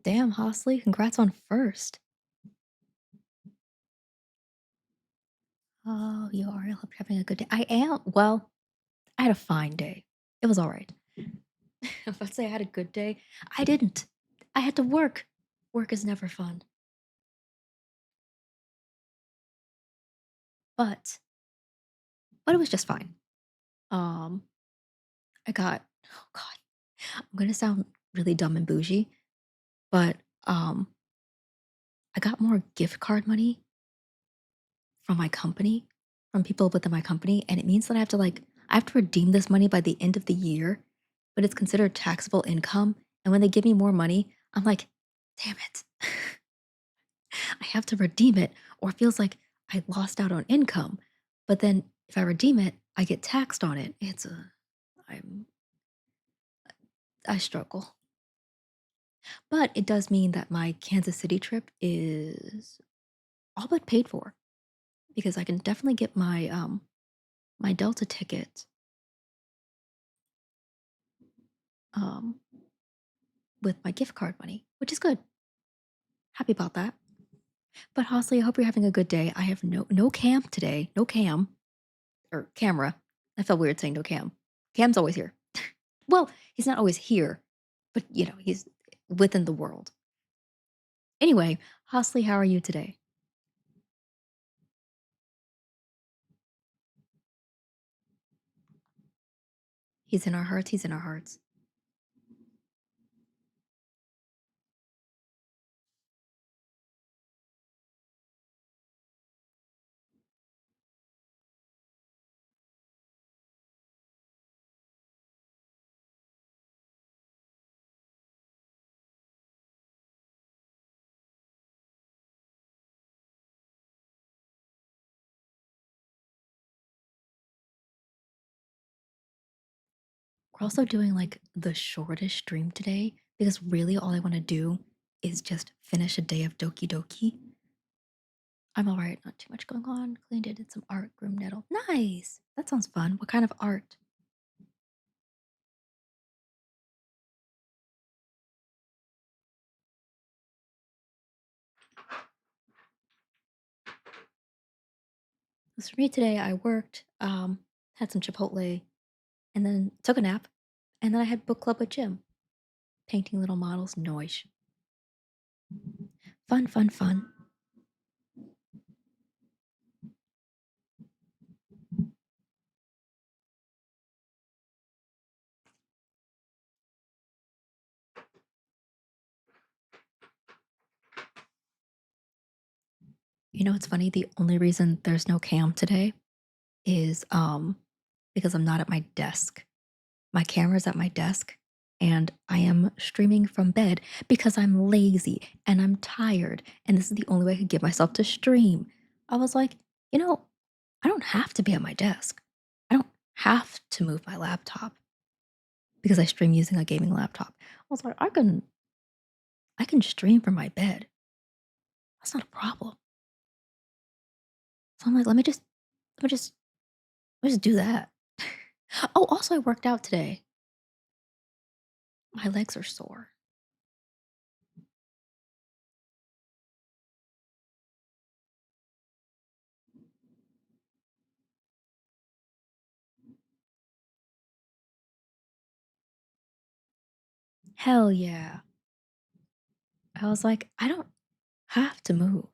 Damn, Hosley, congrats on first. Oh, you are. I hope you're having a good day. I am. Well, I had a fine day. It was all right. If I say I had a good day, I didn't. I had to work. Work is never fun. But but it was just fine. Um, I got oh god, I'm gonna sound really dumb and bougie, but um, I got more gift card money from my company, from people within my company, and it means that I have to redeem this money by the end of the year, but it's considered taxable income. And when they give me more money, I'm like, damn it. I have to redeem it, or it feels like I lost out on income. But then if I redeem it, I get taxed on it. I'm, I struggle. But it does mean that my Kansas City trip is all but paid for because I can definitely get my Delta ticket um with my gift card money, which is good. Happy about that. But Hosley, I hope you're having a good day. I have no cam today. No cam or camera. I felt weird saying no cam. Cam's always here. Well, he's not always here, but he's within the world. Anyway, Hosley, how are you today? He's in our hearts. He's in our hearts. We're also doing like the shortest stream today because really all I want to do is just finish a day of Doki Doki. I'm all right, not too much going on. Cleaned it, did some art, groom nettle. Nice. That sounds fun. What kind of art? Because for me today, I worked, had some Chipotle, and then took a nap, and then I had book club with Jim, painting little models. Noise. Fun, fun, fun. You know, it's funny. The only reason there's no cam today is because I'm not at my desk. My camera's at my desk, and I am streaming from bed because I'm lazy and I'm tired, and this is the only way I could give myself to stream. I was like, you know, I don't have to be at my desk. I don't have to move my laptop because I stream using a gaming laptop. I was like, I can stream from my bed. That's not a problem. So I'm like, let me just let me just do that. Oh, also I worked out today. My legs are sore. Hell yeah. I was like, I don't have to move.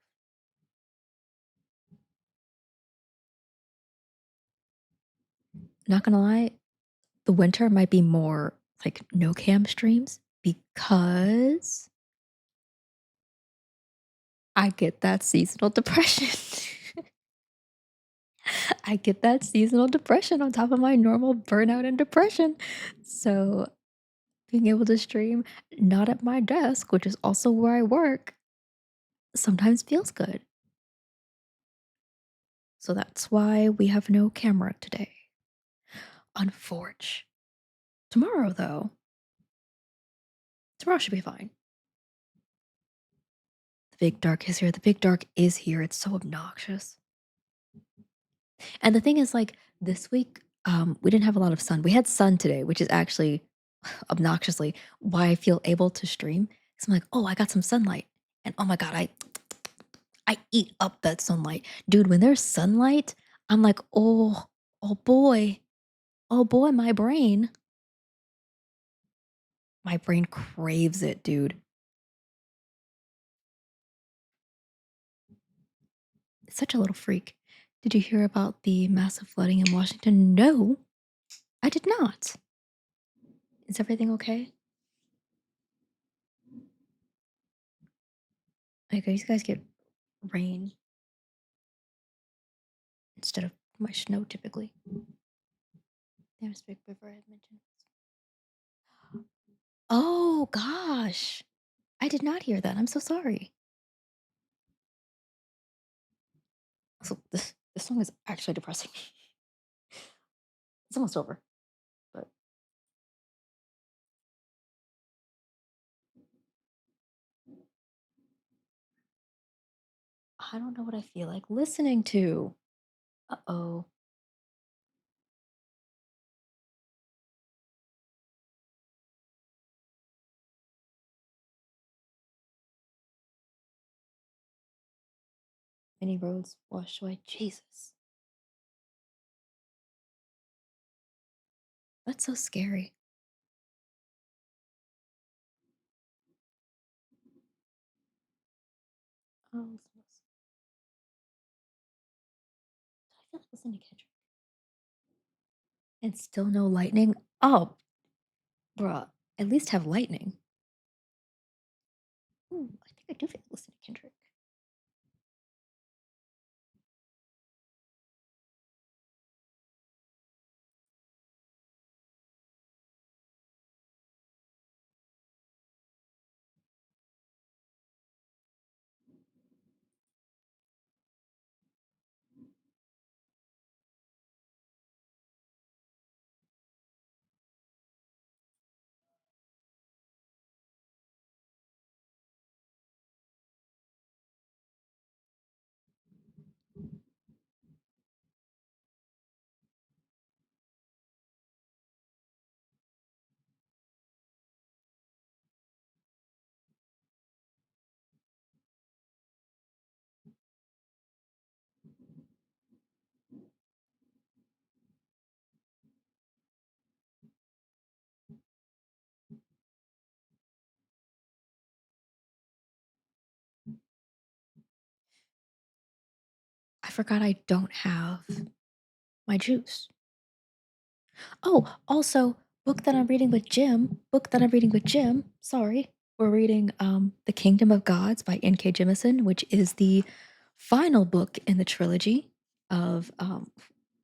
Not gonna lie, the winter might be more like no cam streams because I get that seasonal depression. I get that seasonal depression on top of my normal burnout and depression. So being able to stream not at my desk, which is also where I work, sometimes feels good. So that's why we have no camera today. Unforge. Tomorrow, though, tomorrow should be fine. The big dark is here. The big dark is here. It's so obnoxious. And the thing is, like, this week, we didn't have a lot of sun. We had sun today, which is actually obnoxiously why I feel able to stream. 'Cause I'm like, "Oh, I got some sunlight." And oh my god, I eat up that sunlight. Dude, when there's sunlight, I'm like, "Oh, oh boy. Oh boy, my brain craves it, dude." It's such a little freak. Did you hear about the massive flooding in Washington? No, I did not. Is everything okay? Like, these guys get rain instead of my snow typically. There's Big River I mentioned. Oh gosh. I did not hear that. I'm so sorry. So this song is actually depressing. It's almost over, but I don't know what I feel like listening to. Uh-oh. Many roads washed away. Jesus. That's so scary. Oh, I feel like listening to Kendrick. And still no lightning. Oh, bruh. At least have lightning. Ooh, I think I do feel like listening to Kendrick. I forgot I don't have my juice. Oh, also, book that I'm reading with Jim. Sorry. We're reading The Kingdom of Gods by N.K. Jemisin, which is the final book in the trilogy of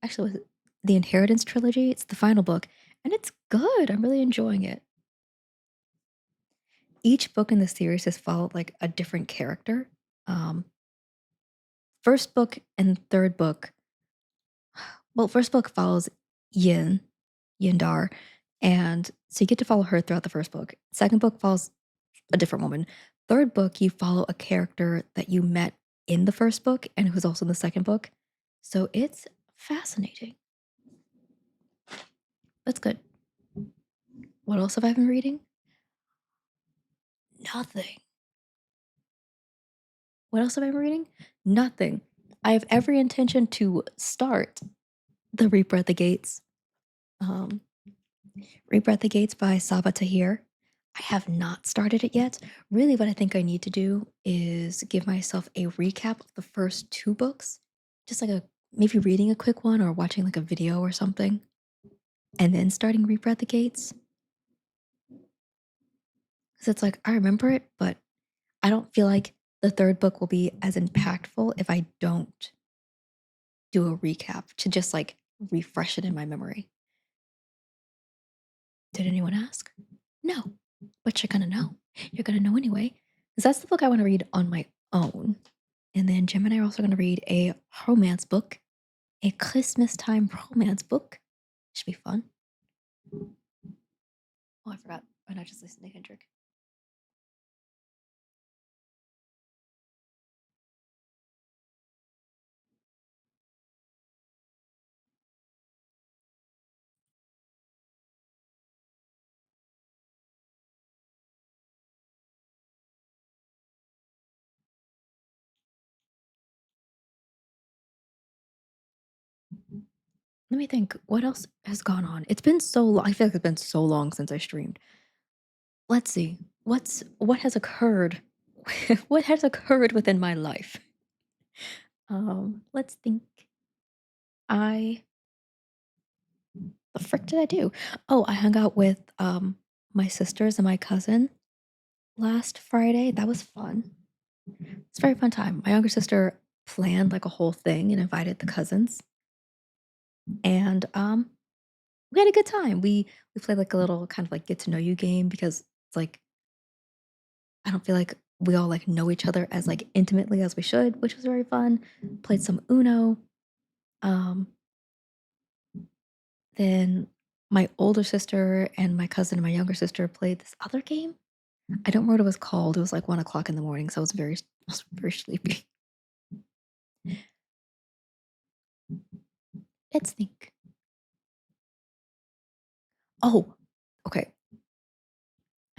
actually was it the Inheritance trilogy? It's the final book, and it's good. I'm really enjoying it. Each book in the series has followed like a different character. Um, first book and third book. Well, first book follows Yin, Yindar, and so you get to follow her throughout the first book. Second book follows a different woman. Third book, you follow a character that you met in the first book and who's also in the second book. So it's fascinating. That's good. What else have I been reading? Nothing. What else have I been reading? Nothing. I have every intention to start The Reaper at the Gates. Um, Reaper at the Gates by Saba Tahir. I have not started it yet. Really, what I think I need to do is give myself a recap of the first two books, just like a maybe reading a quick one or watching like a video or something, and then starting Reaper at the Gates. Because it's like I remember it, but I don't feel like the third book will be as impactful if I don't do a recap to just like refresh it in my memory. Did anyone ask? No, but you're gonna know. You're gonna know anyway, because that's the book I want to read on my own. And then Jim and I are also gonna read a romance book, a Christmas time romance book. Should be fun. Oh, I forgot. Why not just listen to Kendrick? Let me think, what else has gone on? It's been so long. I feel like it's been so long since I streamed. Let's see. What has occurred? What has occurred within my life? Let's think. I the frick did I do? Oh, I hung out with my sisters and my cousin last Friday. That was fun. It's a very fun time. My younger sister planned like a whole thing and invited the cousins, and we had a good time. We played like a little kind of like get to know you game because it's like I don't feel like we all like know each other as like intimately as we should, which was very fun. Played some Uno. Um, then my older sister and my cousin and my younger sister played this other game. I don't remember what it was called. It was like 1 o'clock in the morning, so I was very sleepy. Let's think. Oh, okay.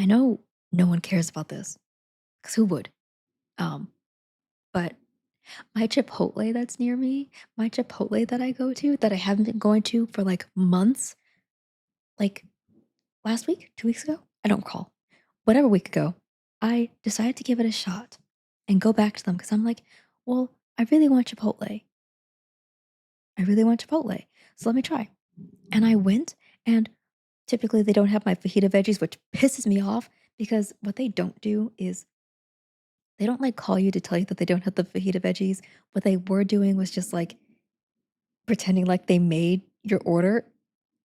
I know no one cares about this because who would? Um, but my Chipotle that's near me, my Chipotle that I go to that I haven't been going to for like months, like last week, 2 weeks ago, I don't recall. Whatever week ago, I decided to give it a shot and go back to them because I'm like, well, I really want Chipotle. I really want Chipotle. So let me try. And I went, and typically they don't have my fajita veggies, which pisses me off because what they don't do is they don't like call you to tell you that they don't have the fajita veggies. What they were doing was just like pretending like they made your order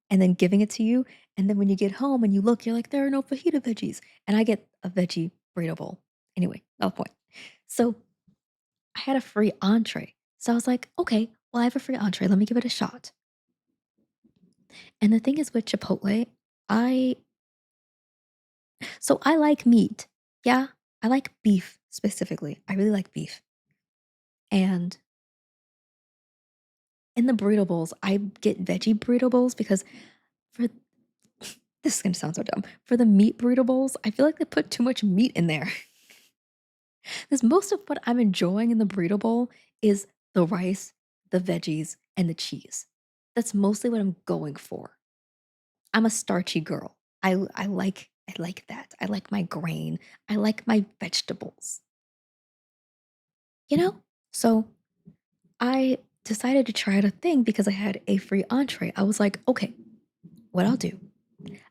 and then giving it to you. And then when you get home and you look, you're like, there are no fajita veggies. And I get a veggie burrito bowl. Anyway, no point. So I had a free entree. So I was like, okay, well, I have a free entree. Let me give it a shot. And the thing is with Chipotle, I I like meat. Yeah, I like beef specifically. I really like beef. And in the burrito bowls, I get veggie burrito bowls because for this is gonna sound so dumb. For the meat burrito bowls, I feel like they put too much meat in there. Because most of what I'm enjoying in the burrito bowl is the rice, the veggies, and the cheese. That's mostly what I'm going for. I'm a starchy girl. I like that. I like my grain. I like my vegetables. You know? So I decided to try out a thing because I had a free entree. I was like, okay, what I'll do,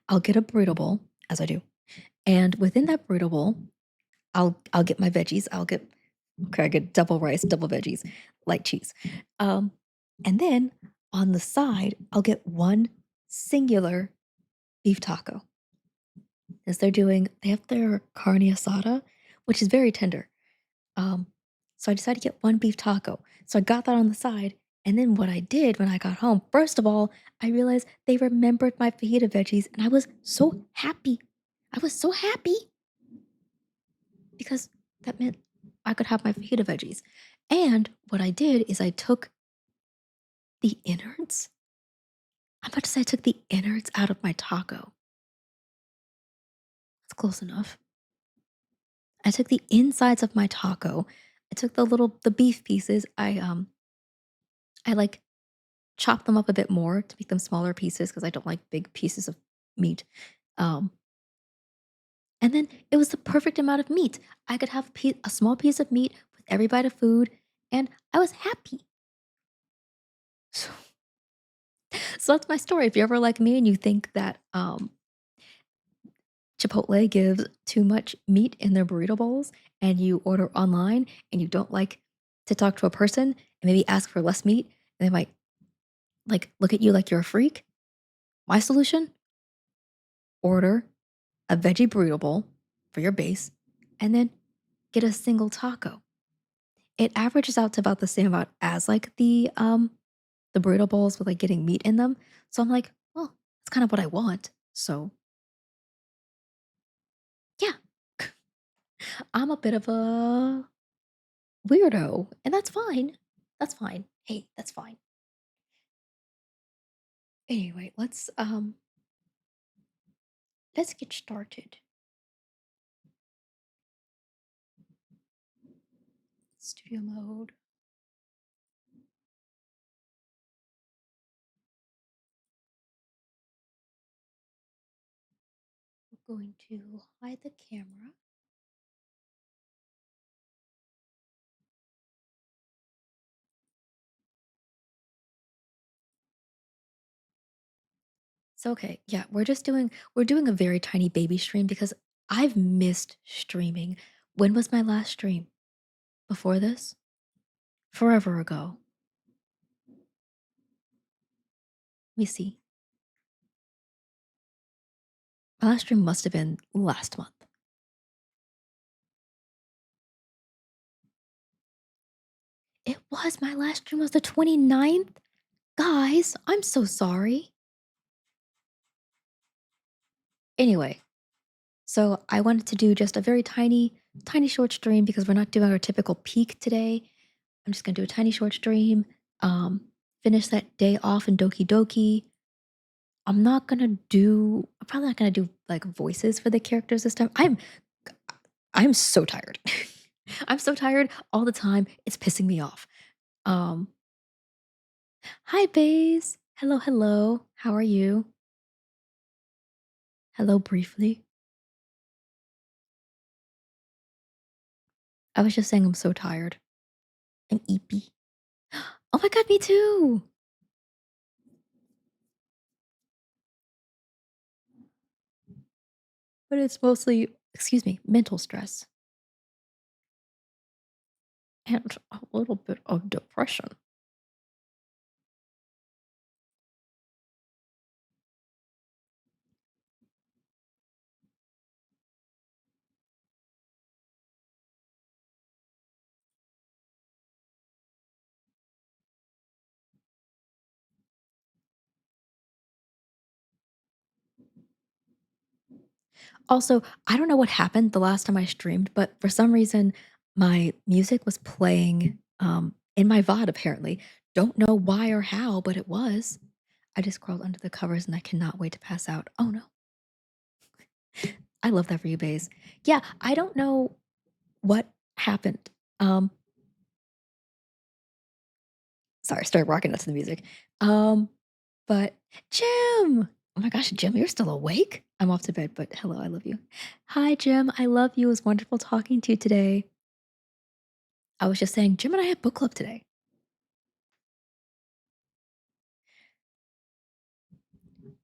I'll get a burrito bowl, as I do. And within that burrito bowl, I'll get my veggies. I get double rice, double veggies, light cheese. Um, and then on the side, I'll get one singular beef taco. As they have their carne asada, which is very tender. Um, so I decided to get one beef taco. So I got that on the side. And then what I did when I got home, first of all, I realized they remembered my fajita veggies, and I was so happy. I was so happy because that meant I could have my fajita veggies. And what I did is I took the innards. I'm about to say I took the innards out of my taco. That's close enough. I took the insides of my taco. I took the beef pieces. I like chop them up a bit more to make them smaller pieces because I don't like big pieces of meat. Um, and then it was the perfect amount of meat. I could have a small piece of meat with every bite of food, and I was happy. So, so that's my story. If you're ever like me and you think that Chipotle gives too much meat in their burrito bowls, and you order online and you don't like to talk to a person and maybe ask for less meat, and they might like look at you like you're a freak. My solution: order a veggie burrito bowl for your base, and then get a single taco. It averages out to about the same amount as like the burrito bowls with like getting meat in them. So I'm like, well, that's kind of what I want. So yeah, I'm a bit of a weirdo, and that's fine. That's fine. Hey, that's fine. Anyway, let's get started. Studio mode. Going to hide the camera. So okay, yeah, we're doing a very tiny baby stream because I've missed streaming. When was my last stream? Before this? Forever ago. Let me see. My last stream must have been last month. It was my last stream was the 29th? Guys, I'm so sorry. Anyway, so I wanted to do just a very tiny, tiny short stream because we're not doing our typical peak today. I'm just gonna do a tiny short stream. Um, Finish that day off in Doki Doki. I'm probably not gonna do like voices for the characters this time. I'm so tired. I'm so tired all the time. It's pissing me off. Um, Hi Baze. Hello, hello. How are you? Hello briefly. I was just saying I'm so tired. I'm eepy. Oh my god, me too. But it's mostly, excuse me, mental stress and a little bit of depression. Also, I don't know what happened the last time I streamed, but for some reason, my music was playing in my VOD apparently. Don't know why or how, but it was. I just crawled under the covers and I cannot wait to pass out. Oh no. I love that for you, Baze. Yeah, I don't know what happened. Um, Sorry, I started rocking out to the music. Um, but Jim! Oh my gosh, Jim, you're still awake? I'm off to bed, but hello, I love you. Hi, Jim. I love you. It was wonderful talking to you today. I was just saying, Jim and I had book club today.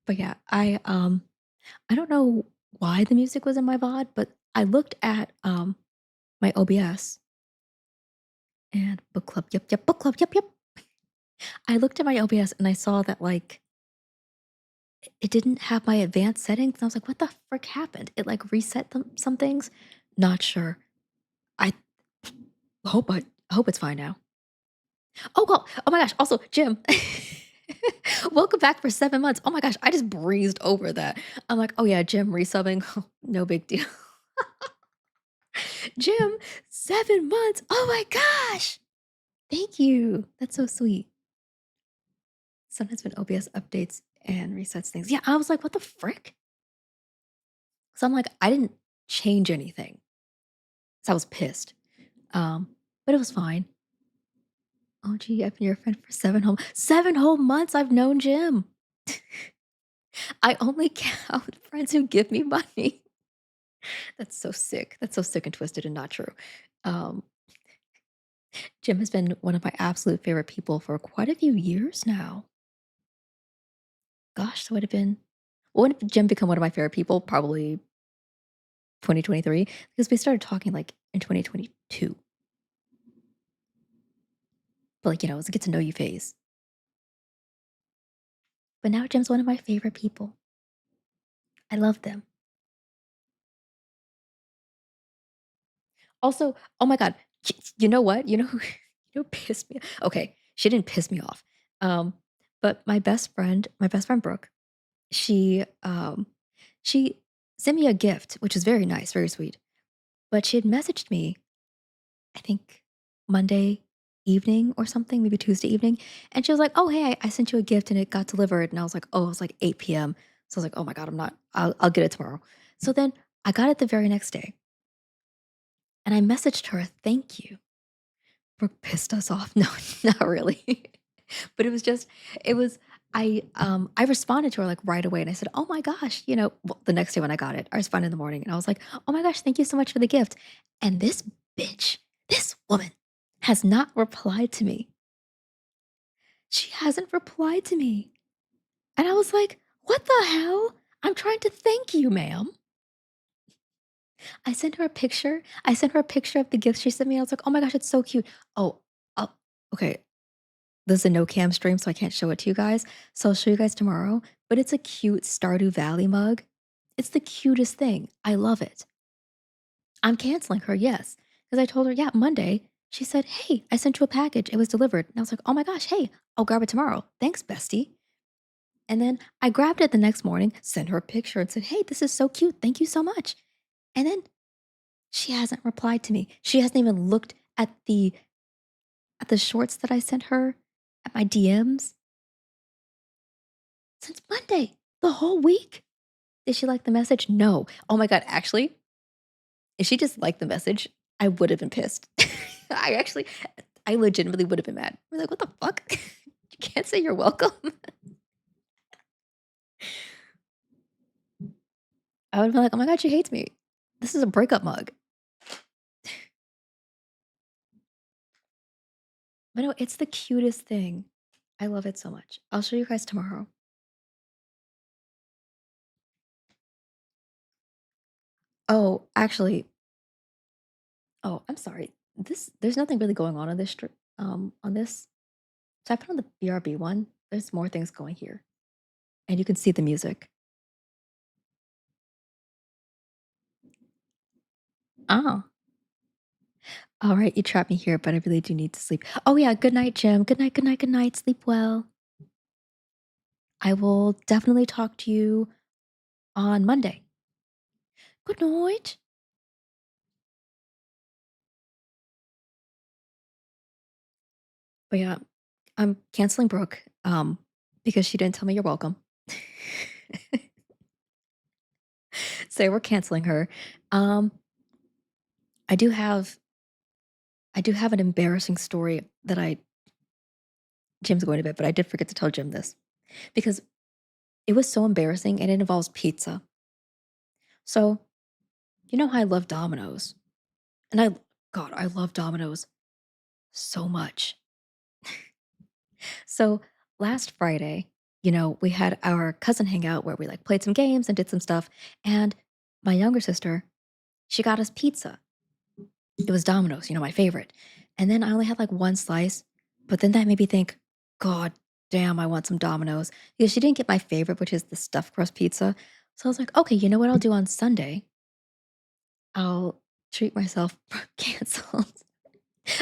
But yeah, I don't know why the music was in my VOD, but I looked at my OBS and book club. Yep, yep, book club. Yep, yep. I looked at my OBS and I saw that like it didn't have my advanced settings. And I was like, what the frick happened? It like reset some things. Not sure. I I hope it's fine now. Oh well. Oh my gosh. Also, Jim. Welcome back for 7 months. Oh my gosh, I just breezed over that. I'm like, oh yeah, Jim resubbing. No big deal. Jim, 7 months. Oh my gosh. Thank you. That's so sweet. Sometimes when OBS updates and resets things. Yeah, I was like, what the frick? So I'm like, I didn't change anything. So I was pissed. Um, but it was fine. Oh gee, I've been your friend for 7 whole months I've known Jim. I only count friends who give me money. That's so sick. That's so sick and twisted and not true. Um, Jim has been one of my absolute favorite people for quite a few years now. Gosh, so would have been when did Jim become one of my favorite people? Probably 2023 because we started talking like in 2022. But like, it was a get to know you phase. But now Jim's one of my favorite people. I love them. Also, oh my god, you know what? You know who you know who pissed me okay, she didn't piss me off. Um, but my best friend Brooke, she sent me a gift, which is very nice, very sweet. But she had messaged me, I think Monday evening or something, maybe Tuesday evening, and she was like, "Oh, hey, I sent you a gift and it got delivered." And I was like, "Oh, it was like 8 PM." So I was like, "Oh my god, I'll get it tomorrow." So then I got it the very next day and I messaged her a thank you. Brooke pissed us off. No, not really. But it was just it was I responded to her, like, right away, and I said, "Oh my gosh," well, the next day when I got it, I responded in the morning, and I was like, "Oh my gosh, thank you so much for the gift." And this bitch, this woman has not replied to me. She hasn't replied to me. And I was like, "What the hell? I'm trying to thank you, ma'am." I sent her a picture. I sent her a picture of the gift she sent me. I was like, "Oh my gosh, it's so cute." Oh, oh, okay. This is a no cam stream, so I can't show it to you guys. So I'll show you guys tomorrow. But it's a cute Stardew Valley mug. It's the cutest thing. I love it. I'm canceling her, yes. Because I told her, yeah, Monday. She said, "Hey, I sent you a package. It was delivered." And I was like, "Oh my gosh, hey, I'll grab it tomorrow. Thanks, bestie." And then I grabbed it the next morning, sent her a picture, and said, "Hey, this is so cute. Thank you so much." And then she hasn't replied to me. She hasn't even looked at the shorts that I sent her, at my DMs since Monday. The whole week. Did she like the message? No. Oh my god, actually, if she just liked the message, I would have been pissed. I actually I legitimately would have been mad. I'm like, "What the fuck? You can't say you're welcome?" I would have been like, "Oh my god, she hates me. This is a breakup mug." But no, it's the cutest thing. I love it so much. I'll show you guys tomorrow. Oh, actually, oh, I'm sorry. There's nothing really going on this on this. So I put on the BRB one. There's more things going here, and you can see the music. Oh, all right. You trapped me here, but I really do need to sleep. Oh yeah. Good night, Jim. Good night. Good night. Good night. Sleep well. I will definitely talk to you on Monday. Good night. But yeah, I'm canceling Brooke because she didn't tell me you're welcome. So we're canceling her. Um, I do have I do have an embarrassing story that I Jim's going to bed, but I did forget to tell Jim this because it was so embarrassing and it involves pizza. So, you know how I love Domino's? And God, I love Domino's so much. So last Friday, we had our cousin hangout where we like played some games and did some stuff. And my younger sister, she got us pizza. It was Domino's, my favorite. And then I only had like one slice, but then that made me think, God damn, I want some Domino's because she didn't get my favorite, which is the stuffed crust pizza. So I was like, okay, you know what I'll do on Sunday? I'll treat myself canceled.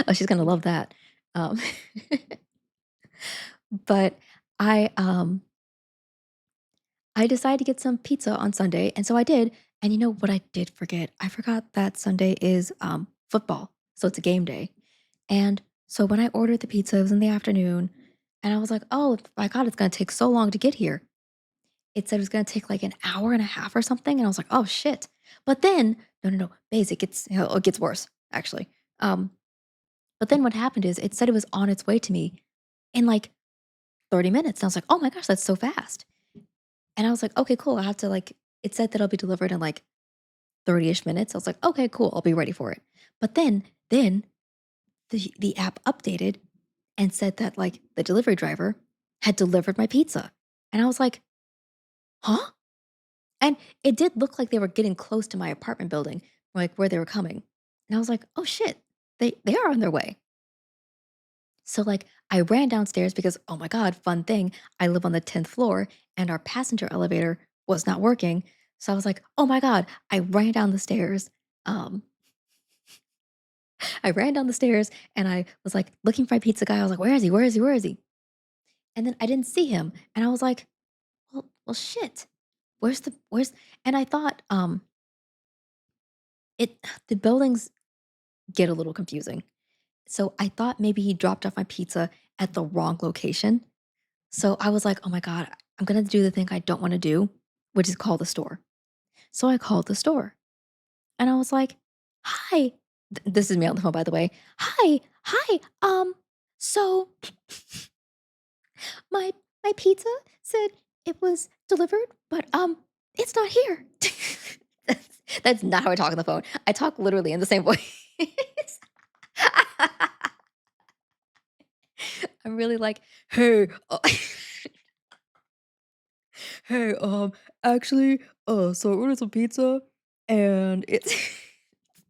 Oh, she's gonna love that. Um, but I I decided to get some pizza on Sunday, and so I did. And you know what I did forget? I forgot that Sunday is football, so it's a game day. And so when I ordered the pizza, it was in the afternoon, and I was like, "Oh my god, it's gonna take so long to get here." It said it was gonna take like an hour and a half or something, and I was like, "Oh shit!" But then, no, no, no, Baze, it gets worse actually. Um, but then what happened is it said it was on its way to me in like 30 minutes. And I was like, "Oh my gosh, that's so fast." And I was like, "Okay, cool. I have to like." It said that it'll be delivered in like 30-ish minutes. I was like, "Okay, cool. I'll be ready for it." But then the app updated and said that like the delivery driver had delivered my pizza. And I was like, "Huh?" And it did look like they were getting close to my apartment building, like where they were coming. And I was like, "Oh shit. They are on their way." So like I ran downstairs because oh my god, fun thing, I live on the 10th floor and our passenger elevator was not working. So I was like, "Oh my god." I ran down the stairs. Um I ran down the stairs and I was like looking for my pizza guy. I was like, "Where is he? Where is he? Where is he?" And then I didn't see him. And I was like, "Well shit. Where's?" And I thought it the buildings get a little confusing. So I thought maybe he dropped off my pizza at the wrong location. So I was like, "Oh my god, I'm gonna do the thing I don't want to do, which is call the store." So I called the store and I was like, "Hi." This is me on the phone, by the way. "Hi, hi. So my my pizza said it was delivered, but, it's not here." That's that's not how I talk on the phone. I talk literally in the same voice. I'm really like, "Hey, hey, actually, so I ordered some pizza and it's"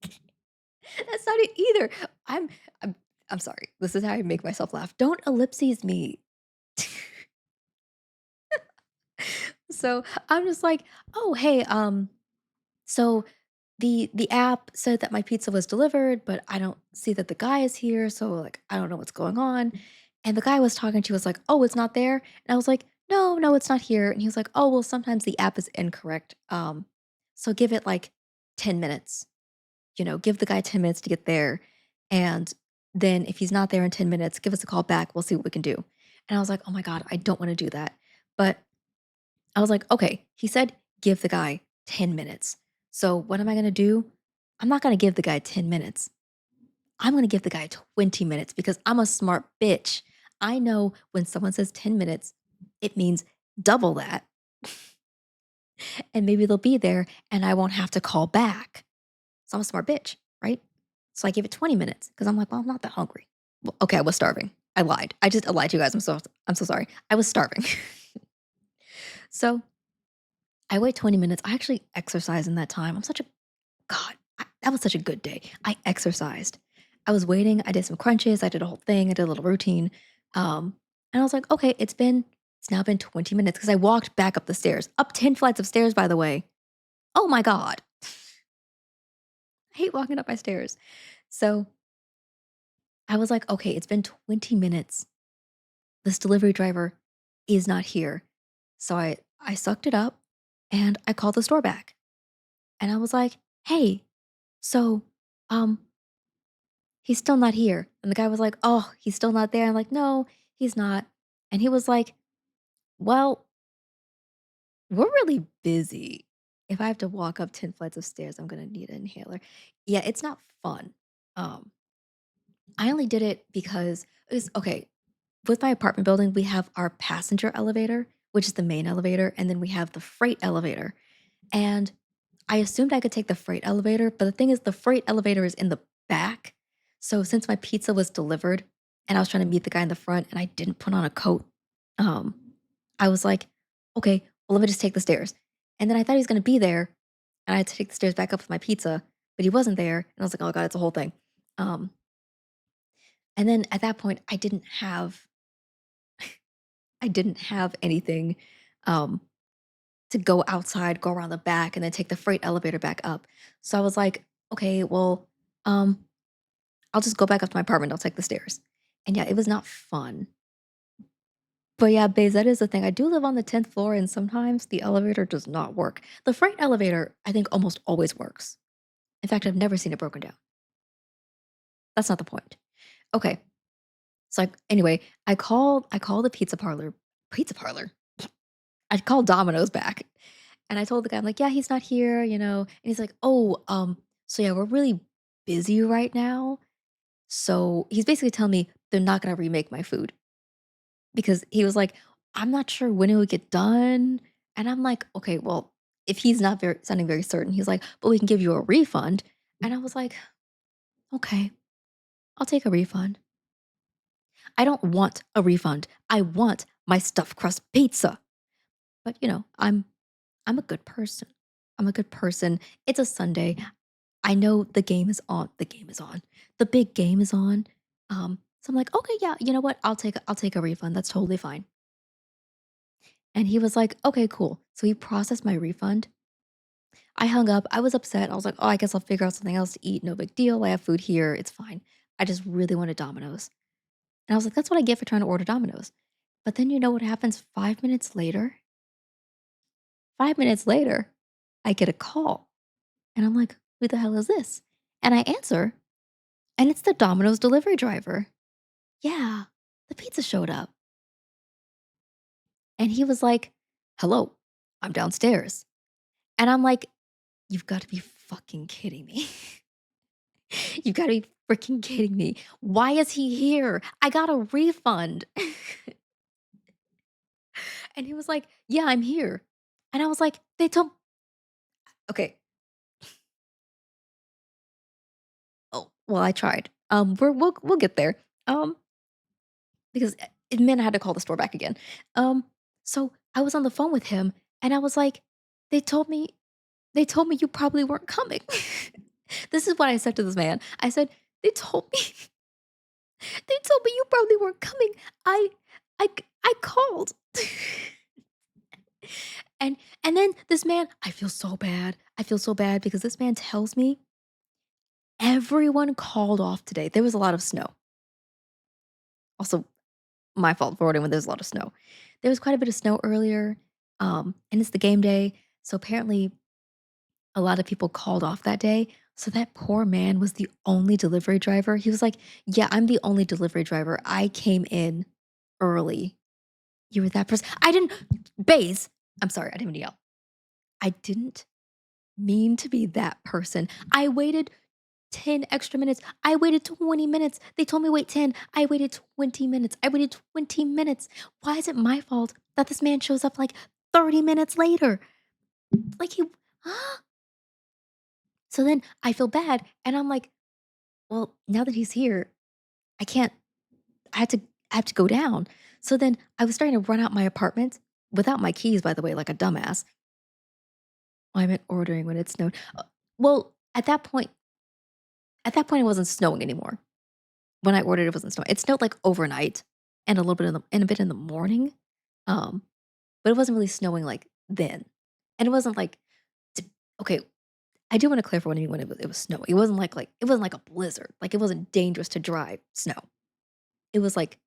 That's not it either. I'm I'm I'm sorry. This is how I make myself laugh. Don't ellipses me. So, I'm just like, "Oh, hey, so the app said that my pizza was delivered, but I don't see that the guy is here, so, like, I don't know what's going on." And the guy I was talking to was like, "Oh, it's not there?" And I was like, "No, no, it's not here." And he was like, "Oh, well, sometimes the app is incorrect. So give it, like, 10 minutes." Give the guy 10 minutes to get there. And then if he's not there in 10 minutes, give us a call back. We'll see what we can do. And I was like, oh my God, I don't want to do that. But I was like, okay, he said, give the guy 10 minutes. So what am I going to do? I'm not going to give the guy 10 minutes. I'm going to give the guy 20 minutes because I'm a smart bitch. I know when someone says 10 minutes, it means double that. And maybe they'll be there and I won't have to call back. So I'm a smart bitch, right? So I gave it 20 minutes because I'm like, well, I'm not that hungry. Well, okay, I was starving. I lied. I lied to you guys. I'm so sorry. I was starving. So I wait 20 minutes. I actually exercise in that time. I'm such a God. That was such a good day. I exercised. I was waiting. I did some crunches. I did a whole thing. I did a little routine. And I was like, okay, it's now been 20 minutes because I walked back up the stairs, up 10 flights of stairs, by the way. Oh my God. I hate walking up my stairs. So I was like, okay, it's been 20 minutes. This delivery driver is not here. So I sucked it up and I called the store back. And I was like, "Hey, so um he's still not here." And the guy was like, "Oh, he's still not there." I'm like, "No, he's not." And he was like, "Well, we're really busy. If I have to walk up 10 flights of stairs, I'm going to need an inhaler." Yeah, it's not fun. Um I only did it because it's okay. With my apartment building, we have our passenger elevator, which is the main elevator, and then we have the freight elevator. And I assumed I could take the freight elevator, but the thing is, the freight elevator is in the back. So since my pizza was delivered and I was trying to meet the guy in the front and I didn't put on a coat, um, I was like, okay, well, let me just take the stairs. And then I thought he was going to be there and I had to take the stairs back up with my pizza, but he wasn't there. And I was like, oh God, it's a whole thing. Um, and then at that point, I didn't have anything um, to go outside, go around the back, and then take the freight elevator back up. So I was like, okay, well, um, I'll just go back up to my apartment. I'll take the stairs. And yeah, it was not fun. But yeah, Baze, that is the thing. I do live on the 10th floor, and sometimes the elevator does not work. The freight elevator, I think, almost always works. In fact, I've never seen it broken down. That's not the point. Okay. So anyway, I called the pizza parlor. I called Domino's back. And I told the guy, I'm like, "Yeah, he's not here." And he's like, "Oh, so yeah, we're really busy right now." So he's basically telling me they're not gonna remake my food because he was like, "I'm not sure when it would get done." And I'm like, "Okay, well, if he's not very sounding very certain," he's like, "But we can give you a refund." And I was like, "Okay, I'll take a refund." I don't want a refund. I want my stuffed crust pizza. But I'm a good person. I'm a good person. It's a Sunday. I know the game is on. The game is on. The big game is on. So I'm like, okay, yeah, you know what? I'll take a refund. That's totally fine. And he was like, okay, cool. So he processed my refund. I hung up. I was upset. I was like, oh, I guess I'll figure out something else to eat. No big deal. I have food here. It's fine. I just really wanted Domino's. And I was like, that's what I get for trying to order Domino's. But then you know what happens 5 minutes later? 5 minutes later, I get a call. And I'm like, who the hell is this? And I answer, and it's the Domino's delivery driver. Yeah, the pizza showed up. And he was like, hello, I'm downstairs. And I'm like, you've got to be fucking kidding me. You've got to be freaking kidding me. Why is he here? I got a refund. And he was like, "Yeah, I'm here." And I was like, "They told." Okay. Oh, well, I tried. We'll get there. Um, because it meant I had to call the store back again. Um, so I was on the phone with him and I was like, "They told me they told me you probably weren't coming." This is what I said to this man. I said, "They told me they told me you probably weren't coming. I I called." And then this man, I feel so bad. I feel so bad because this man tells me everyone called off today. There was a lot of snow. Also, my fault for ordering when there's a lot of snow. There was quite a bit of snow earlier, and it's the game day, so apparently a lot of people called off that day. So that poor man was the only delivery driver. He was like, "Yeah, I'm the only delivery driver. I came in early. You were that person." I didn't, Baze. I'm sorry. I didn't mean to yell. I didn't mean to be that person. I waited 10 extra minutes. I waited 20 minutes. They told me wait 10. I waited 20 minutes. I waited 20 minutes. Why is it my fault that this man shows up like 30 minutes later? Like he So then I feel bad and I'm like, well, now that he's here, I can't I had to I have to go down. So then I was starting to run out my apartment without my keys, by the way, like a dumbass. Oh, I meant ordering when it snowed. Well, at that point it wasn't snowing anymore. When I ordered, it wasn't snowing. It snowed, like, overnight and a little bit in the and a bit in the morning, um, but it wasn't really snowing, like, then. And it wasn't like t okay, I do wanna clarify what I mean when it was snowing. It wasn't it wasn't like a blizzard, like, it wasn't dangerous to drive snow. It was, like,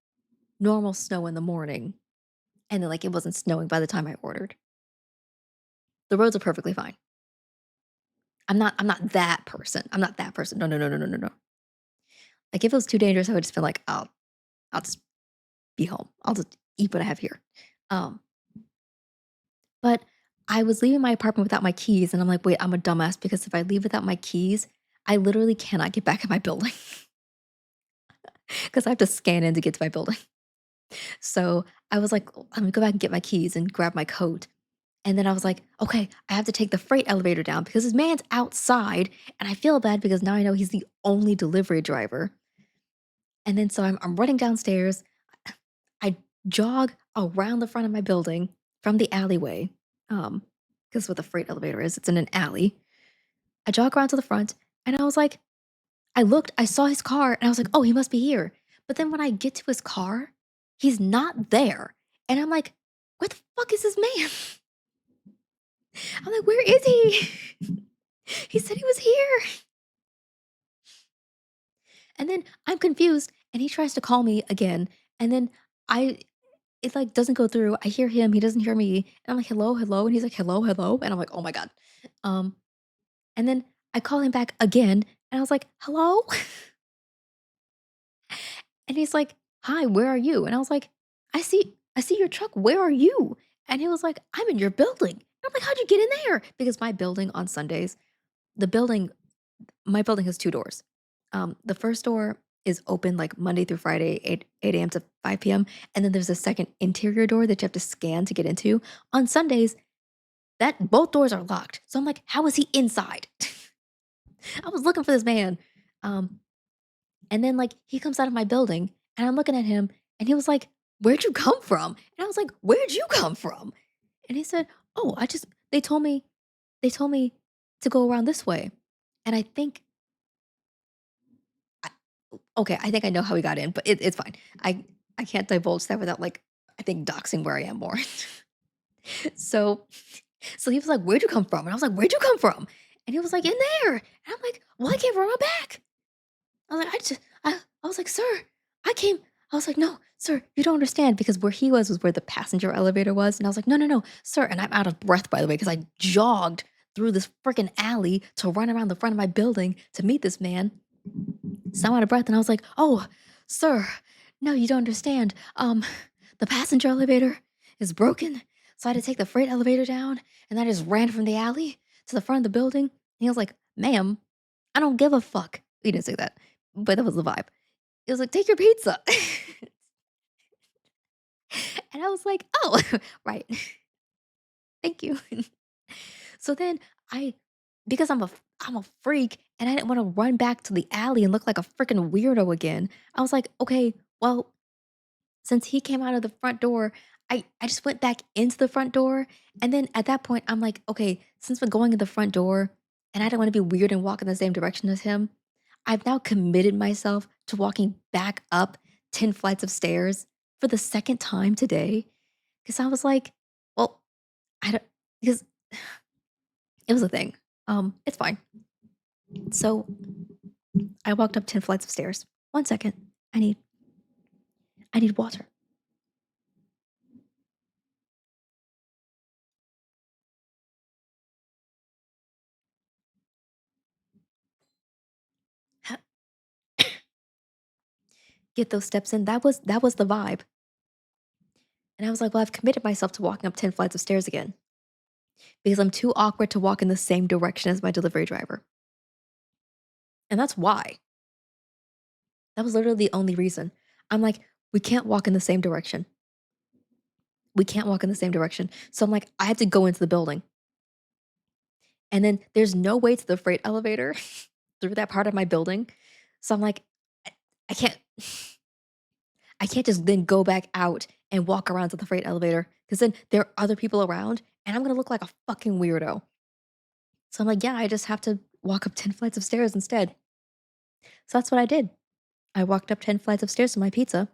normal snow in the morning, and then, like, it wasn't snowing by the time I ordered. The roads are perfectly fine. I'm not that person. I'm not that person. No, no, no, no, no, no, no. Like, if it was too dangerous, I would just been like, I'll just be home. I'll just eat what I have here." Um But I was leaving my apartment without my keys, and I'm like, "Wait, I'm a dumbass because if I leave without my keys, I literally cannot get back in my building because I have to scan in to get to my building." So, I was like, "Oh, let me go back and get my keys and grab my coat." And then I was like, "Okay, I have to take the freight elevator down because this man's outside, and I feel bad because now I know he's the only delivery driver." And then so I'm running downstairs. I jog around the front of my building from the alleyway, because what the freight elevator is, it's in an alley. I jog around to the front and I was like, I looked, I saw his car and I was like, "Oh, he must be here." But then when I get to his car, he's not there. And I'm like, "Where the fuck is this man?" I'm like, "Where is he?" He said he was here. And then I'm confused and he tries to call me again. And then I it like doesn't go through. I hear him, he doesn't hear me. And I'm like, "Hello, hello." And he's like, "Hello, hello." And I'm like, "Oh my God." Um, and then I call him back again and I was like, "Hello?" And he's like, "Hi, where are you?" And I was like, I see your truck. Where are you?" And he was like, "I'm in your building." And I'm like, "How'd you get in there?" Because my building on Sundays, the building my building has 2 doors. The first door is open like Monday through Friday, 8 a.m. to 5 PM. And then there's a second interior door that you have to scan to get into. On Sundays, that both doors are locked. So I'm like, how is he inside? I was looking for this man. Um, And then, like, he comes out of my building, and I'm looking at him, and he was like, "Where'd you come from?" And I was like, "Where'd you come from?" And he said, "Oh, I just they told me to go around this way." And I think I okay, I think I know how he got in, but it's fine. I can't divulge that without, like, I think doxing where I am more. So he was like, "Where'd you come from?" And I was like, "Where'd you come from?" And he was like, "In there." And I'm like, "Well, I came from my back." I was like, I was like, "Sir, I came." I was like, "No, sir, you don't understand," because where he was where the passenger elevator was, and I was like, "No, no, no, sir," and I'm out of breath, by the way, because I jogged through this freaking alley to run around the front of my building to meet this man. So I'm out of breath, and I was like, "Oh, sir, no, you don't understand. The passenger elevator is broken, so I had to take the freight elevator down, and I just ran from the alley to the front of the building." And he was like, "Ma'am, I don't give a fuck." He didn't say that, but that was the vibe. It was like, "Take your pizza." And I was like, "Oh, right. Thank you." So then I because I'm a freak and I didn't wanna run back to the alley and look like a freaking weirdo again, I was like, "Okay, well, since he came out of the front door, I just went back into the front door, and then at that point, I'm like, "Okay, since we're going in the front door and I don't wanna be weird and walk in the same direction as him, I've now committed myself to walking back up 10 flights of stairs for the second time today, because I was like, "Well, I don't," because it was a thing. It's fine. So, I walked up 10 flights of stairs. 1 second. I need I need water. Get those steps in. That was the vibe. And I was like, "Well, I've committed myself to walking up 10 flights of stairs again because I'm too awkward to walk in the same direction as my delivery driver." And that's why. That was literally the only reason. I'm like, "We can't walk in the same direction. We can't walk in the same direction." So I'm like, I have to go into the building. And then there's no way to the freight elevator through that part of my building. So I'm like, I, I can't I can't just then go back out and walk around to the freight elevator because then there are other people around and I'm gonna look like a fucking weirdo. So I'm like, yeah, I just have to walk up 10 flights of stairs instead. So that's what I did. I walked up 10 flights of stairs to my pizza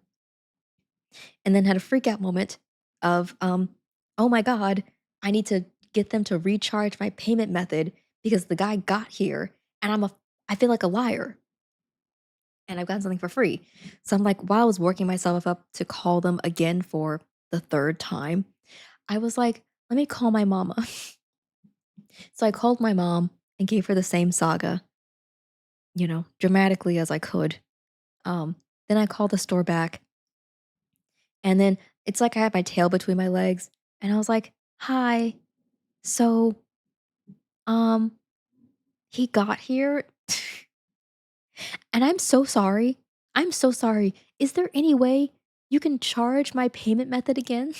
and then had a freak out moment of, oh my God, I need to get them to recharge my payment method because the guy got here and I feel like a liar and I've gotten something for free. So I'm like, while I was working myself up to call them again for the third time, I was like, let me call my mama. So I called my mom and gave her the same saga, dramatically as I could. Then I called the store back and then it's like I had my tail between my legs and I was like, "Hi. So, um, he got here and I'm so sorry. I'm so sorry. Is there any way you can charge my payment method again?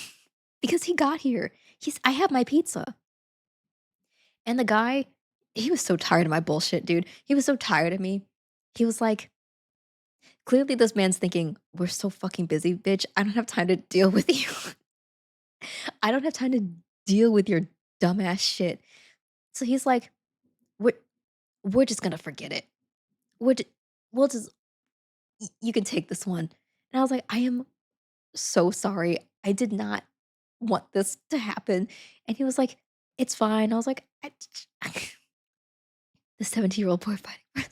Because he got here. I have my pizza." And the guy, he was so tired of my bullshit, dude. He was so tired of me. He was like, clearly this man's thinking, "We're so fucking busy, bitch. I don't have time to deal with you. I don't have time to deal with your dumbass shit." So he's like, "We're we're just gonna forget it. We're ju- we'll just you can take this one." And I was like, "I am so sorry. I did not want this to happen." And he was like, "It's fine." I was like, the 17-year-old boy fighting.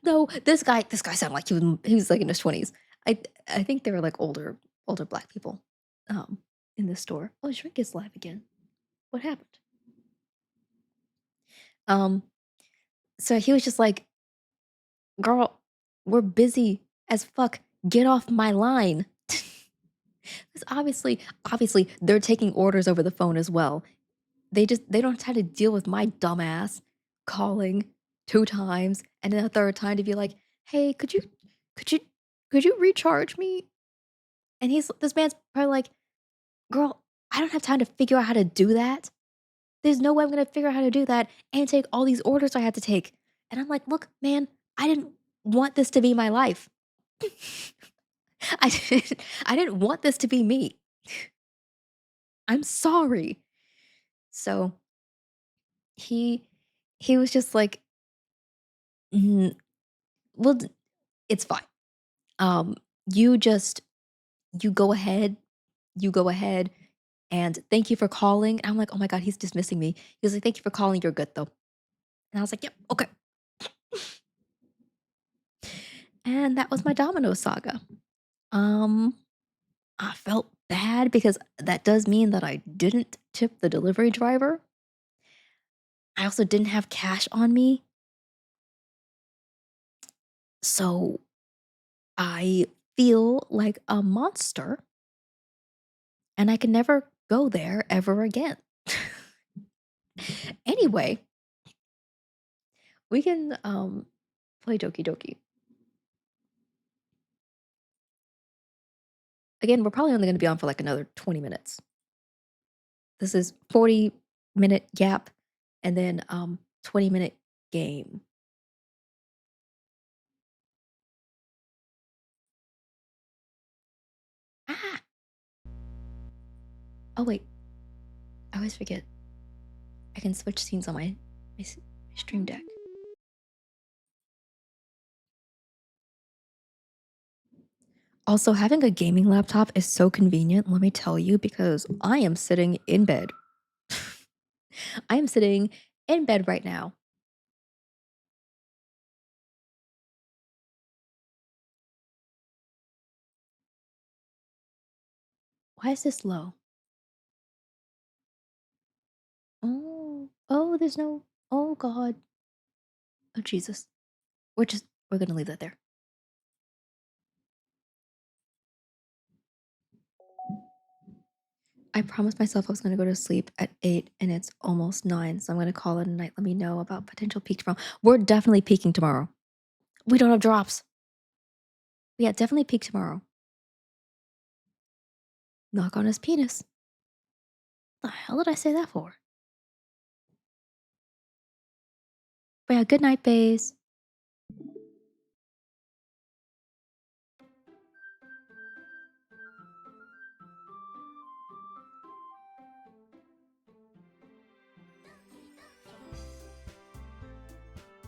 No, this guy sounded like he was like in his 20s. I think they were like older black people in the store. Oh, Shrink is live again. What happened? Um so he was just like, "Girl, we're busy as fuck. Get off my line." 'Cause obviously they're taking orders over the phone as well. They don't have to deal with my dumbass calling 2 times and then a third time to be like, "Hey, could you could you recharge me?" And this man's probably like, "Girl, I don't have time to figure out how to do that. There's no way I'm gonna figure out how to do that and take all these orders I had to take." And I'm like, "Look, man, I didn't want this to be my life. I didn't want this to be me. I'm sorry." So he he was just like, "Mm, well, it's fine. Um, you just you go ahead, and thank you for calling." And I'm like, "Oh my god, he's dismissing me." He was like, "Thank you for calling. You're good though." And I was like, "Yep, okay." And that was my Domino saga. Um, I felt bad because that does mean that I didn't tip the delivery driver. I also didn't have cash on me, so I feel like a monster, and I can never go there ever again. Anyway, we can play Doki Doki. Again, we're probably only gonna be on for, like, another 20 minutes. This is 40-minute gap and then, 20-minute game. Ah! Oh, wait, I always forget. I can switch scenes on my Stream Deck. Also, having a gaming laptop is so convenient, let me tell you, because I am sitting in bed. I am sitting in bed right now. Why is this low? Oh, oh, there's no oh god. Oh, Jesus. We're gonna leave that there. I promised myself I was gonna go to sleep at 8 and it's almost 9, so I'm gonna call it a night. Let me know about potential peak tomorrow. We're definitely peaking tomorrow. We don't have drops. Yeah, definitely peak tomorrow. Knock on his penis. The hell did I say that for? But yeah, good night, bays.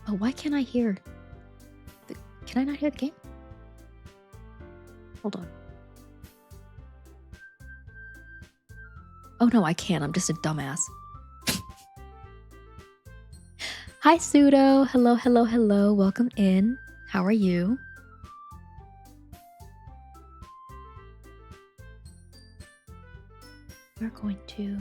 Oh, why can't I hear the can I not hear the game? Hold on. Oh no, I can't. I'm just a dumbass. Hi, Pseudo. Hello, hello, hello. Welcome in. How are you? We're going to.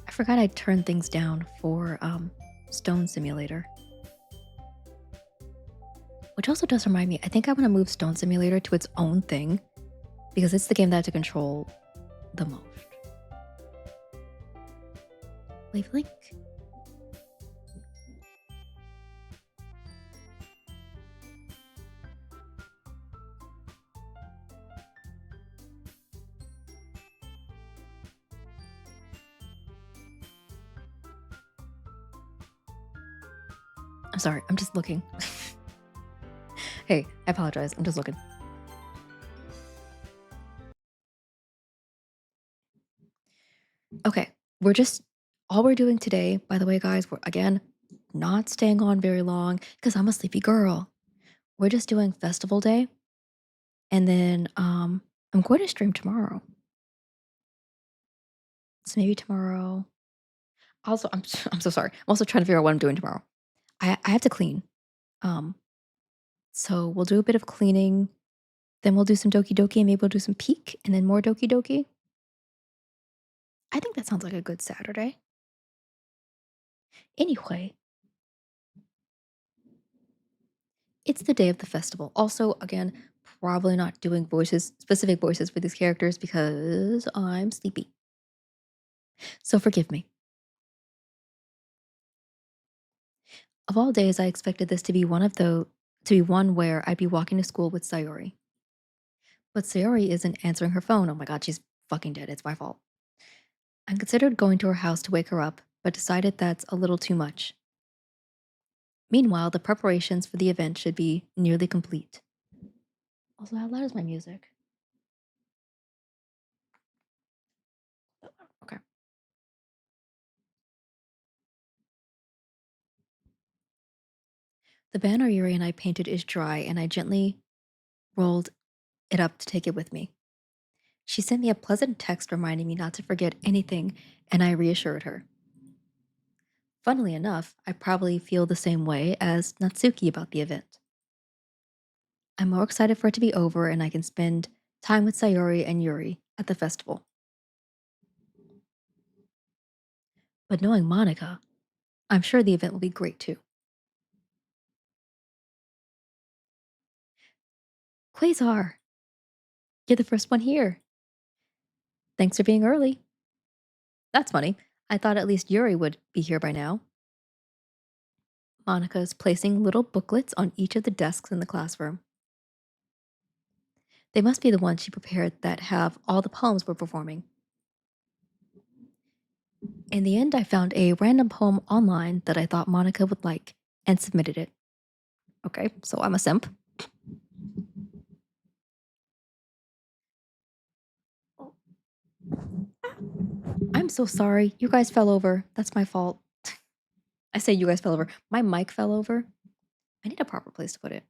I forgot I turned things down for Stone Simulator. Which also does remind me, I think I want to move Stone Simulator to its own thing because it's the game that I have to control the most. Leave link. I'm sorry, I'm just looking. Hey, I apologize. I'm just looking. Okay, all we're doing today, by the way, guys, we're again not staying on very long because I'm a sleepy girl. We're just doing festival day, and then I'm going to stream tomorrow. So maybe tomorrow. Also, I'm so sorry. I'm also trying to figure out what I'm doing tomorrow. I have to clean. Um, so we'll do a bit of cleaning, then we'll do some Doki Doki, and maybe we'll do some Peak, and then more Doki Doki. I think that sounds like a good Saturday. Anyway, it's the day of the festival. Also, again, probably not doing specific voices for these characters because I'm sleepy. So forgive me. Of all days, I expected this to be one where I'd be walking to school with Sayori. But Sayori isn't answering her phone. Oh my god, she's fucking dead. It's my fault. I considered going to her house to wake her up, but decided that's a little too much. Meanwhile, the preparations for the event should be nearly complete. Also, how loud is my music? Okay. The banner Yuri and I painted is dry, and I gently rolled it up to take it with me. She sent me a pleasant text reminding me not to forget anything, and I reassured her. Funnily enough, I probably feel the same way as Natsuki about the event. I'm more excited for it to be over and I can spend time with Sayori and Yuri at the festival. But knowing Monica, I'm sure the event will be great too. Quasar! You're the first one here. Thanks for being early. That's funny. I thought at least Yuri would be here by now. Monica is placing little booklets on each of the desks in the classroom. They must be the ones she prepared that have all the poems we're performing. In the end, I found a random poem online that I thought Monica would like and submitted it. Okay, so I'm a simp. I'm so sorry. You guys fell over. That's my fault. I say you guys fell over. My mic fell over. I need a proper place to put it.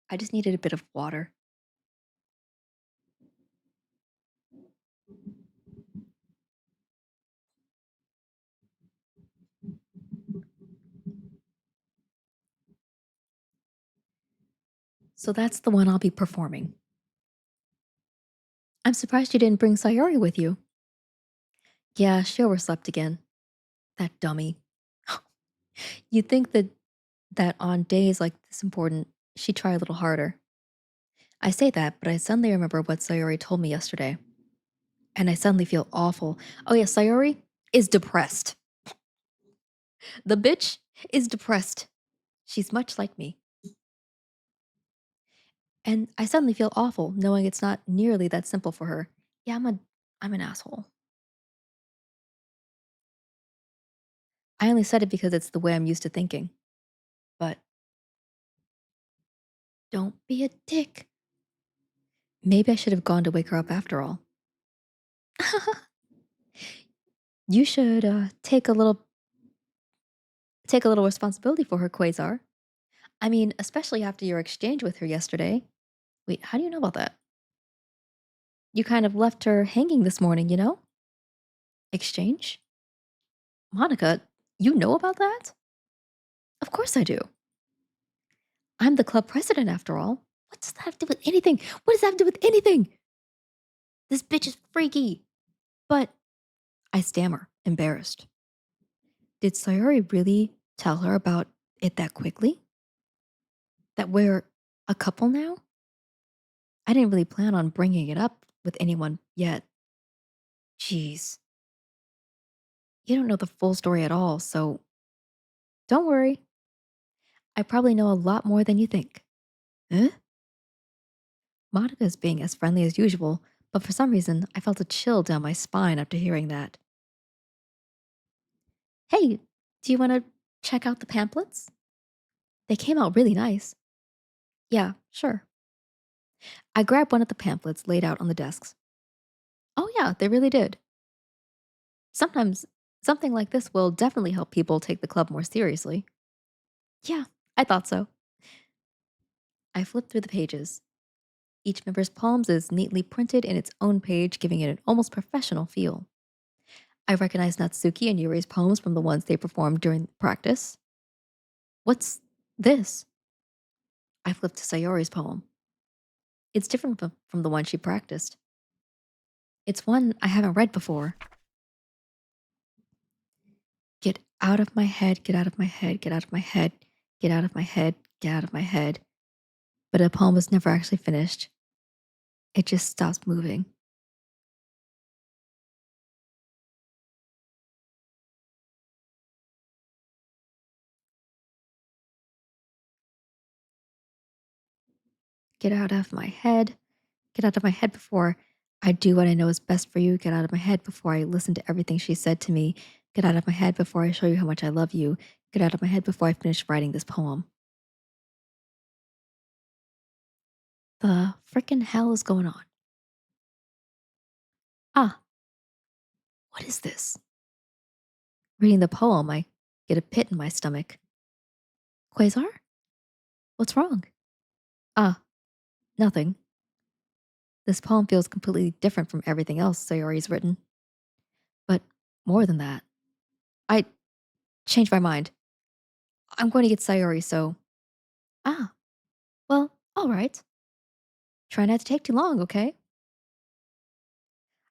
I just needed a bit of water. So that's the one I'll be performing. I'm surprised you didn't bring Sayori with you. Yeah, she overslept again. That dummy. You'd think that on days like this important, she'd try a little harder. I say that, but I suddenly remember what Sayori told me yesterday. And I suddenly feel awful. Oh yeah, Sayori is depressed. The bitch is depressed. She's much like me. And I suddenly feel awful knowing it's not nearly that simple for her. Yeah, I'm an asshole. I only said it because it's the way I'm used to thinking. But don't be a dick. Maybe I should have gone to wake her up after all. You should take a little responsibility for her, Quasar. I mean, especially after your exchange with her yesterday. Wait, how do you know about that? You kind of left her hanging this morning, you know? Exchange? Monica, you know about that? Of course I do. I'm the club president after all. What does that have to do with anything? What does that have to do with anything? This bitch is freaky. But I stammer, embarrassed. Did Sayori really tell her about it that quickly? That we're a couple now? I didn't really plan on bringing it up with anyone yet. Jeez. You don't know the full story at all, so don't worry. I probably know a lot more than you think. Huh? Monica's being as friendly as usual, but for some reason, I felt a chill down my spine after hearing that. Hey, do you want to check out the pamphlets? They came out really nice. Yeah, sure. I grabbed one of the pamphlets laid out on the desks. Oh, yeah, they really did. Sometimes something like this will definitely help people take the club more seriously. Yeah, I thought so. I flipped through the pages. Each member's poems is neatly printed in its own page, giving it an almost professional feel. I recognized Natsuki and Yuri's poems from the ones they performed during practice. What's this? I flipped to Sayori's poem. It's different from the one she practiced. It's one I haven't read before. Get out of my head, get out of my head, get out of my head, get out of my head, get out of my head. But the poem was never actually finished. It just stops moving. Get out of my head, get out of my head before I do what I know is best for you. Get out of my head before I listen to everything she said to me. Get out of my head before I show you how much I love you. Get out of my head before I finish writing this poem. The frickin' hell is going on? Ah, what is this? Reading the poem, I get a pit in my stomach. Quasar? What's wrong? Ah, nothing. This poem feels completely different from everything else Sayori's written. But more than that, I changed my mind. I'm going to get Sayori, so. Ah, well, all right. Try not to take too long, okay?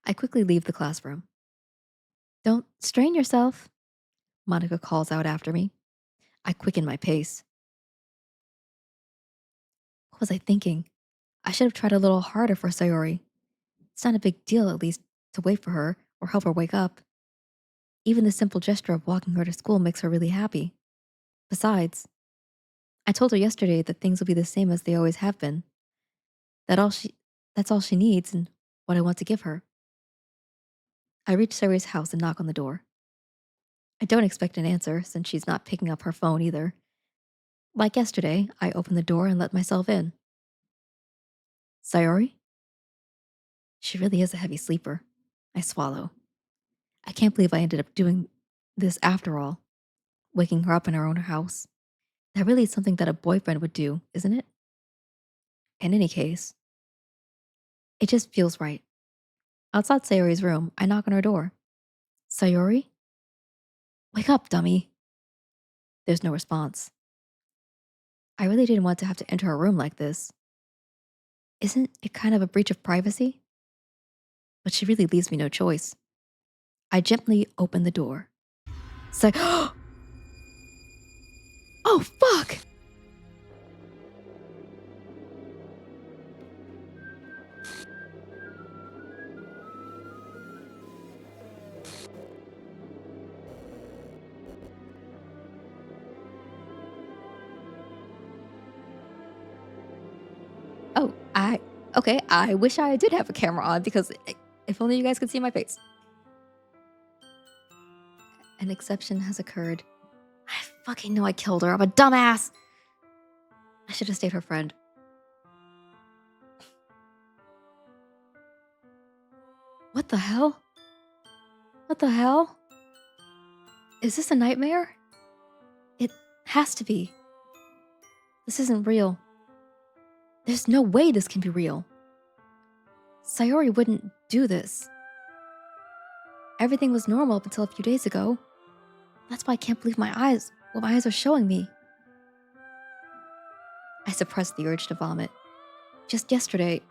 I quickly leave the classroom. Don't strain yourself, Monica calls out after me. I quicken my pace. was I thinking? I should have tried a little harder for Sayori. It's not a big deal, at least, to wait for her or help her wake up. Even the simple gesture of walking her to school makes her really happy. Besides, I told her yesterday that things will be the same as they always have been. That all she that's all she needs and what I want to give her. I reach Sayori's house and knock on the door. I don't expect an answer since she's not picking up her phone either. Like yesterday, I open the door and let myself in. Sayori? She really is a heavy sleeper. I swallow. I can't believe I ended up doing this after all, waking her up in her own house. That really is something that a boyfriend would do, isn't it? In any case, it just feels right. Outside Sayori's room, I knock on her door. Sayori? Wake up, dummy. There's no response. I really didn't want to have to enter her room like this. Isn't it kind of a breach of privacy? But she really leaves me no choice. I gently open the door. Say, oh fuck! Oh, okay, I wish I did have a camera on because if only you guys could see my face. An exception has occurred. I fucking know I killed her. I'm a dumbass. I should have stayed her friend. What the hell? What the hell? Is this a nightmare? It has to be. This isn't real. There's no way this can be real. Sayori wouldn't do this. Everything was normal up until a few days ago. That's why I can't believe what my eyes are showing me. I suppressed the urge to vomit. Just yesterday,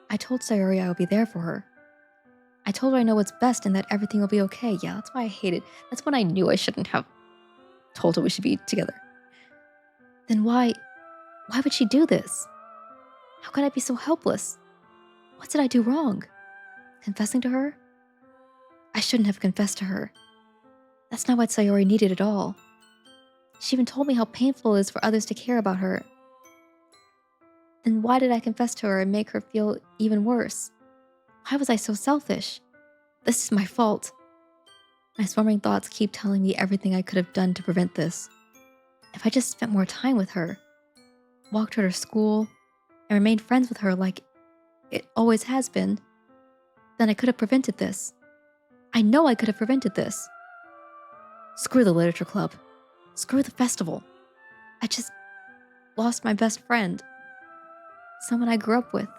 I told Sayori I would be there for her. I told her I know what's best and that everything will be okay. Yeah, that's why I hate it. That's when I knew I shouldn't have told her we should be together. Then why would she do this? How could I be so helpless? What did I do wrong? Confessing to her? I shouldn't have confessed to her. That's not what Sayori needed at all. She even told me how painful it is for others to care about her. Then why did I confess to her and make her feel even worse? Why was I so selfish? This is my fault. My swarming thoughts keep telling me everything I could have done to prevent this. If I just spent more time with her, walked her to school, and remained friends with her like it always has been, then I could have prevented this. I know I could have prevented this. Screw the literature club. Screw the festival. I just lost my best friend. Someone I grew up with.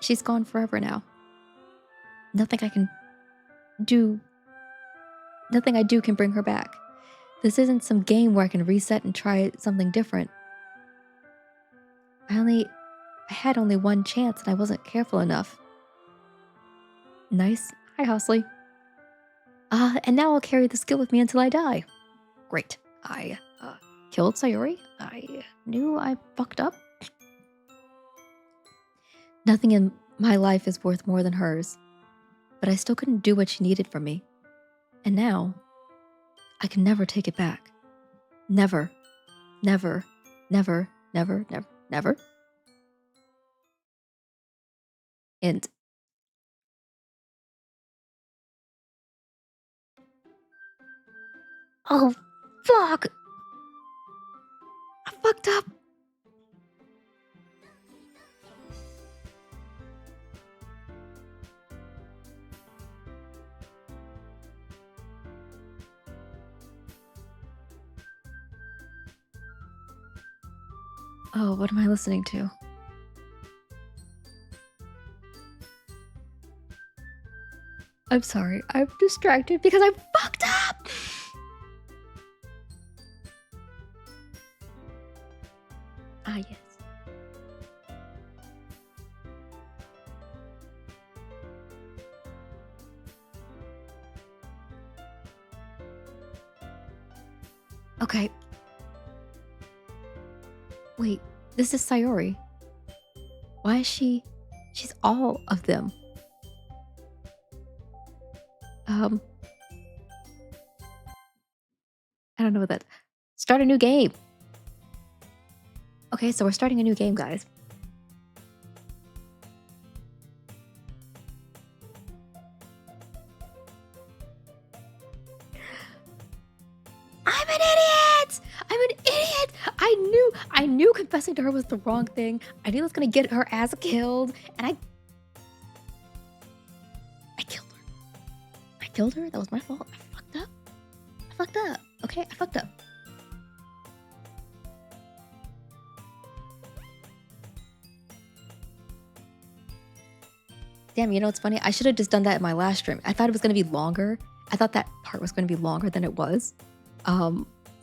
She's gone forever now. Nothing I do can bring her back. This isn't some game where I can reset and try something different. I had only one chance and I wasn't careful enough. Nice. Hi, Hosley. And now I'll carry this guilt with me until I die. Great. I killed Sayori. I knew I fucked up. Nothing in my life is worth more than hers, but I still couldn't do what she needed from me. And now, I can never take it back. Never, never, never, never, never, never. And oh, fuck! I fucked up. Oh, what am I listening to? I'm sorry, I'm distracted because I fucked up! Ah, yes. Okay. Wait, This is Sayori. Why is she? She's all of them. Um, I don't know what that. Start a new game. Okay, so we're starting a new game, guys. I'm an idiot! I'm an idiot! I knew confessing to her was the wrong thing. I knew it was gonna get her ass killed, and I killed her. I killed her. That was my fault. I fucked up. I fucked up. Okay, I fucked up. Damn, you know what's funny? I should have just done that in my last stream. I thought it was gonna be longer. I thought that part was gonna be longer than it was.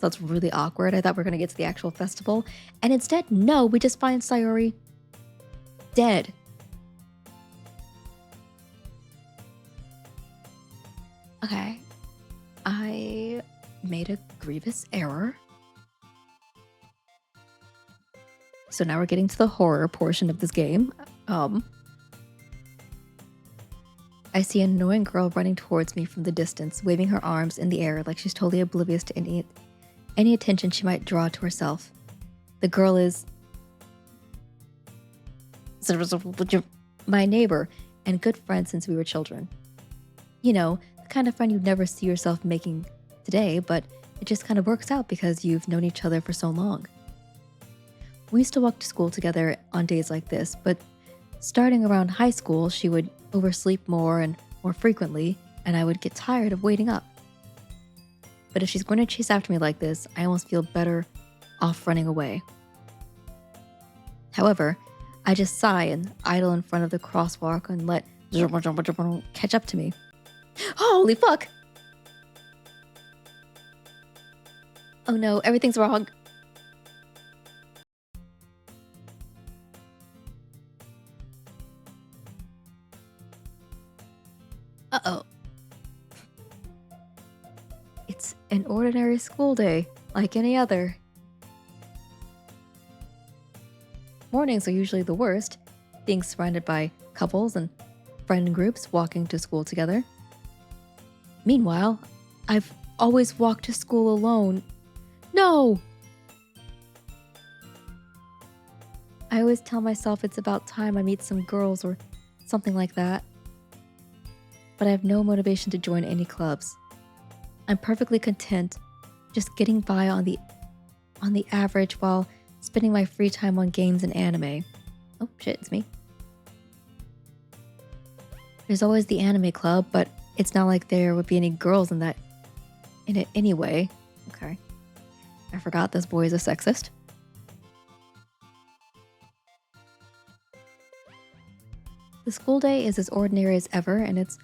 So it's really awkward. I thought we are gonna get to the actual festival. And instead, no, we just find Sayori dead. Okay. I made a grievous error. So now we're getting to the horror portion of this game. I see an annoying girl running towards me from the distance, waving her arms in the air like she's totally oblivious to any attention she might draw to herself. The girl is my neighbor and good friend since we were children. You know, the kind of friend you'd never see yourself making today, but it just kind of works out because you've known each other for so long. We used to walk to school together on days like this, but starting around high school, she would oversleep more and more frequently, and I would get tired of waiting up. But if she's going to chase after me like this, I almost feel better off running away. However, I just sigh and idle in front of the crosswalk and let catch up to me. Holy fuck! Oh no, everything's wrong. Uh-oh. It's an ordinary school day, like any other. Mornings are usually the worst, being surrounded by couples and friend groups walking to school together. Meanwhile, I've always walked to school alone. No! I always tell myself it's about time I meet some girls or something like that. But I have no motivation to join any clubs. I'm perfectly content just getting by on the average while spending my free time on games and anime. Oh shit, it's me. There's always the anime club, but it's not like there would be any girls in it anyway. Okay. I forgot this boy is a sexist. The school day is as ordinary as ever, and it's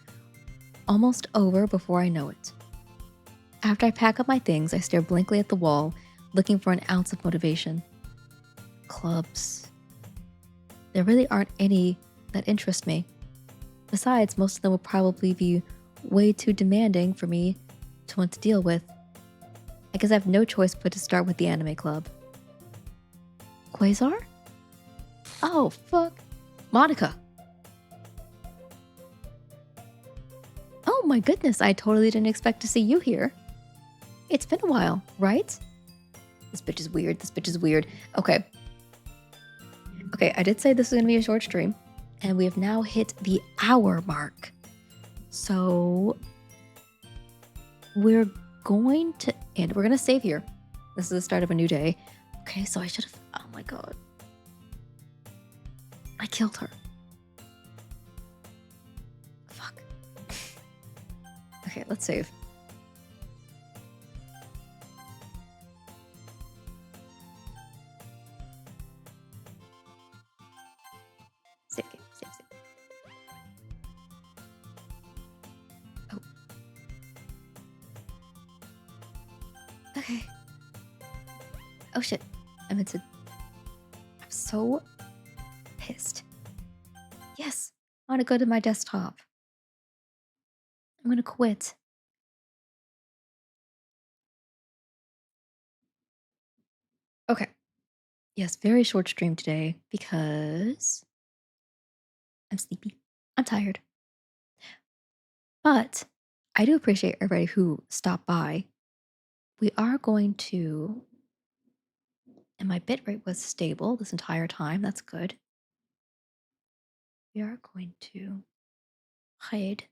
almost over before I know it. After I pack up my things, I stare blankly at the wall, looking for an ounce of motivation. Clubs. There really aren't any that interest me. Besides, most of them will probably be way too demanding for me to want to deal with. I guess I have no choice but to start with the anime club. Quasar? Oh, fuck. Monica. Oh my goodness, I totally didn't expect to see you here. It's been a while, right? This bitch is weird. This bitch is weird. Okay. Okay, I did say this was going to be a short stream, and we have now hit the hour mark. So we're going to end. We're going to save here. This is the start of a new day. Okay, so I should have. Oh my god. I killed her. Fuck. Okay, let's save. Save game. Save. Oh. Okay. Oh shit. I meant to. I'm so pissed. Yes. I want to go to my desktop. I'm gonna quit. Okay. Yes, very short stream today because I'm sleepy. I'm tired. But I do appreciate everybody who stopped by. We are going to, and my bitrate was stable this entire time. That's good. We are going to hide.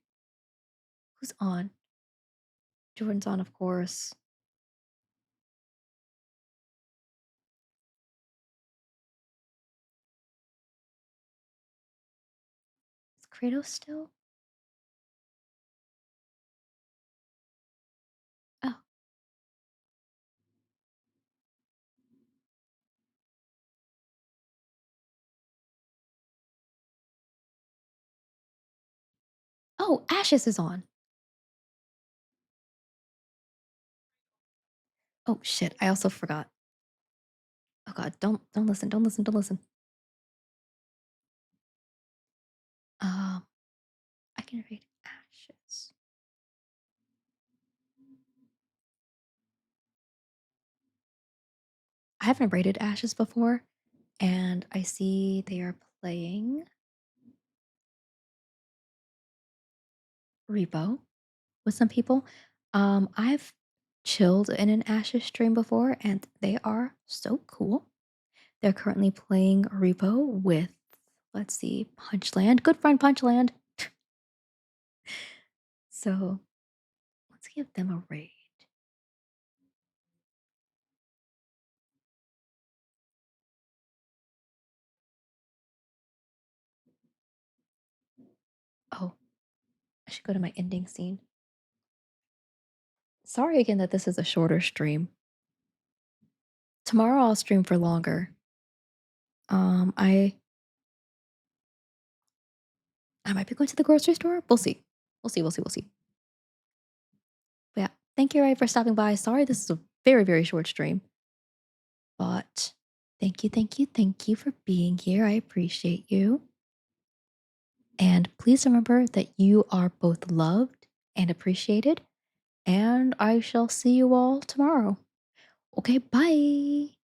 Who's on? Jordan's on, of course. Is Kratos still? Oh, oh, Ashes is on. Oh shit! I also forgot. Oh god, don't listen, don't listen, don't listen. Um, I can read Ashes. I haven't rated Ashes before, and I see they are playing Repo with some people. I've chilled in an Ashes stream before, and they are so cool. They're currently playing Repo with, let's see, Punchland, good friend Punchland. So let's give them a raid. Oh, I should go to my ending scene. Sorry again that this is a shorter stream. Tomorrow I'll stream for longer. I might be going to the grocery store. We'll see. We'll see. We'll see. We'll see. But yeah, thank you, Ray, for stopping by. Sorry, this is a very, very short stream. But thank you, thank you, thank you for being here. I appreciate you. And please remember that you are both loved and appreciated. And I shall see you all tomorrow. Okay, bye.